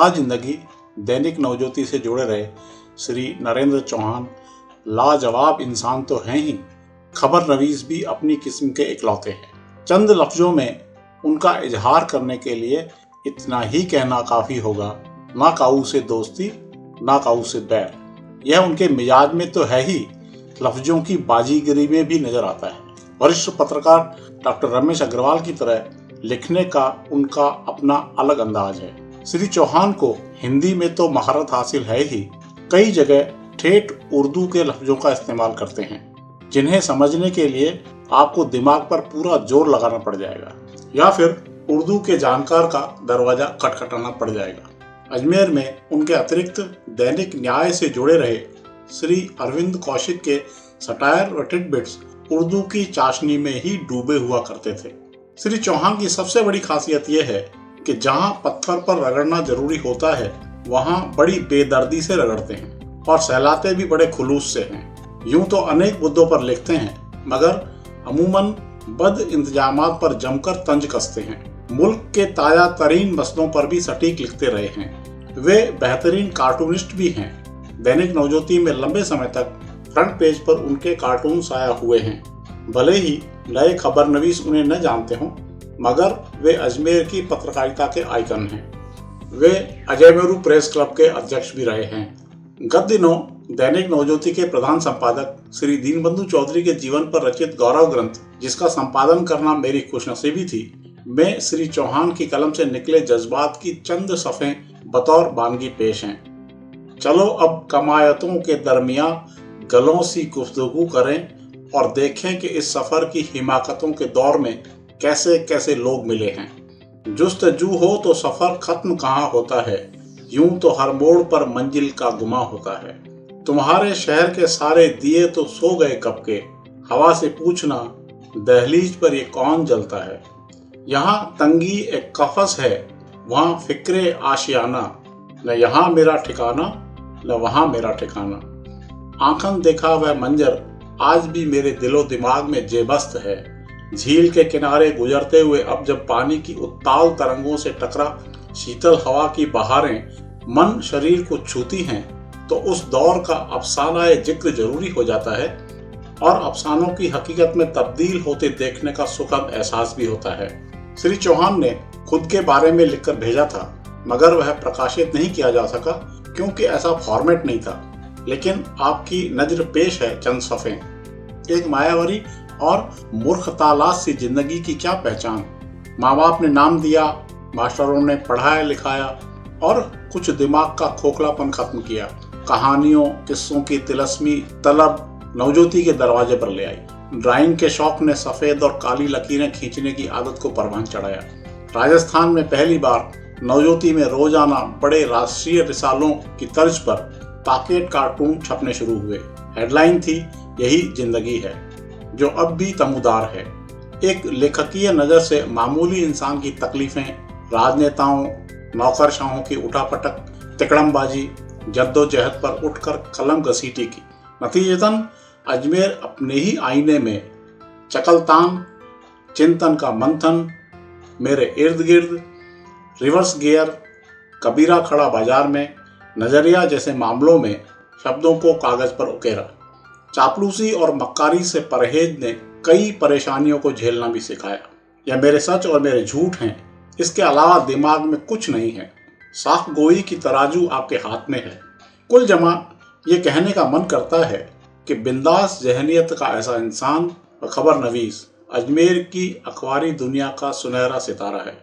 जिंदगी दैनिक नवज्योति से जुड़े रहे श्री नरेंद्र चौहान लाजवाब इंसान तो हैं ही, खबर नवीस भी अपनी किस्म के इकलौते हैं। चंद लफ्जों में उनका इजहार करने के लिए इतना ही कहना काफी होगा, ना काऊ से दोस्ती ना काऊ से बैर। यह उनके मिजाज में तो है ही, लफ्जों की बाजीगरी में भी नजर आता है। वरिष्ठ पत्रकार डॉक्टर रमेश अग्रवाल की तरह लिखने का उनका अपना अलग अंदाज है। श्री चौहान को हिंदी में तो महारत हासिल है ही, कई जगह ठेठ उर्दू के लफ्जों का इस्तेमाल करते हैं, जिन्हें समझने के लिए आपको दिमाग पर पूरा जोर लगाना पड़ जाएगा या फिर उर्दू के जानकार का दरवाजा खटखटाना पड़ जाएगा। अजमेर में उनके अतिरिक्त दैनिक न्याय से जुड़े रहे श्री अरविंद कौशिक के सटायर व टिटबिट्स उर्दू की चाशनी में ही डूबे हुआ करते थे। श्री चौहान की सबसे बड़ी खासियत यह है कि जहां पत्थर पर रगड़ना जरूरी होता है वहां बड़ी बेदर्दी से रगड़ते हैं और सहलाते भी बड़े खुलूस से हैं। यूं तो अनेक मुद्दों पर लिखते हैं, मगर अमूमन बद इंतजामात पर जमकर तंज कसते हैं। मुल्क के ताजा तरीन मसलों पर भी सटीक लिखते रहे हैं। वे बेहतरीन कार्टूनिस्ट भी हैं। दैनिक नवज्योति में लंबे समय तक फ्रंट पेज पर उनके कार्टून आया हुए हैं। भले ही नए खबर नवीस उन्हें न जानते हों, मगर वे अजमेर की पत्रकारिता के आइकन हैं। वे अजय मेरू प्रेस क्लब के अध्यक्ष भी रहे हैं। गत दिनों दैनिक नवज्योति के प्रधान संपादक श्री दीनबंधु चौधरी के जीवन पर रचित गौरव ग्रंथ, जिसका संपादन करना मेरी खुशनसीबी थी, में श्री चौहान की कलम से निकले जज्बात की चंद सफ़ें बतौर बानगी पेश हैं। चलो अब कमायतों के दरमियां गलों सी गुफ्तगू करें और देखें कि इस सफर की हिमाकतों के दौर में कैसे कैसे लोग मिले हैं। जुस्तजू हो तो सफर खत्म कहाँ होता है, यूं तो हर मोड़ पर मंजिल का गुमा होता है। तुम्हारे शहर के सारे दिए तो सो गए कब के, हवा से पूछना दहलीज पर ये कौन जलता है। यहाँ तंगी एक कफस है, वहाँ फिक्रे आशियाना, न यहाँ मेरा ठिकाना न वहाँ मेरा ठिकाना। आंखन देखा वह मंजर आज भी मेरे दिलो दिमाग में जेबस्त है। झील के किनारे गुजरते हुए अब जब पानी की उत्ताल तरंगों से टकरा शीतल हवा की बहारें मन शरीर को छूती हैं, तो उस दौर का अफसाना जिक्र जरूरी हो जाता है और अफसानों की हकीकत में तब्दील होते देखने का सुखद एहसास भी होता है। श्री चौहान ने खुद के बारे में लिखकर भेजा था, मगर वह प्रकाशित नहीं किया जा सका क्योंकि ऐसा फॉर्मेट नहीं था। लेकिन आपकी नजर पेश है चंद सफ़ें। एक मायावरी और मूर्खतालास सी जिंदगी की क्या पहचान। माँ बाप ने नाम दिया, मास्टरों ने पढ़ाया लिखाया और कुछ दिमाग का खोखलापन खत्म किया। कहानियों किस्सों की तिलस्मी तलब नवज्योति के दरवाजे पर ले आई। ड्राइंग के शौक ने सफेद और काली लकीरें खींचने की आदत को परवान चढ़ाया। राजस्थान में पहली बार नवज्योति में रोजाना बड़े राष्ट्रीय रिसालों की तर्ज पर पॉकेट कार्टून छपने शुरू हुए। हेडलाइन थी, यही जिंदगी है, जो अब भी तमुदार है। एक लेखकीय नजर से मामूली इंसान की तकलीफें, राजनेताओं नौकरशाहों की उठापटक, तिकड़मबाजी, जद्दोजहद पर उठकर कलम घसीटी की। नतीजतन अजमेर अपने ही आईने में चकलतान, चिंतन का मंथन, मेरे इर्द गिर्द, रिवर्स गियर, कबीरा खड़ा बाजार में, नजरिया जैसे मामलों में शब्दों को कागज पर उकेरा। चापलूसी और मक्कारी से परहेज ने कई परेशानियों को झेलना भी सिखाया। यह मेरे सच और मेरे झूठ हैं, इसके अलावा दिमाग में कुछ नहीं है। साख गोई की तराजू आपके हाथ में है। कुल जमा ये कहने का मन करता है कि बिंदास जहनियत का ऐसा इंसान व खबर नवीस अजमेर की अखबारी दुनिया का सुनहरा सितारा है।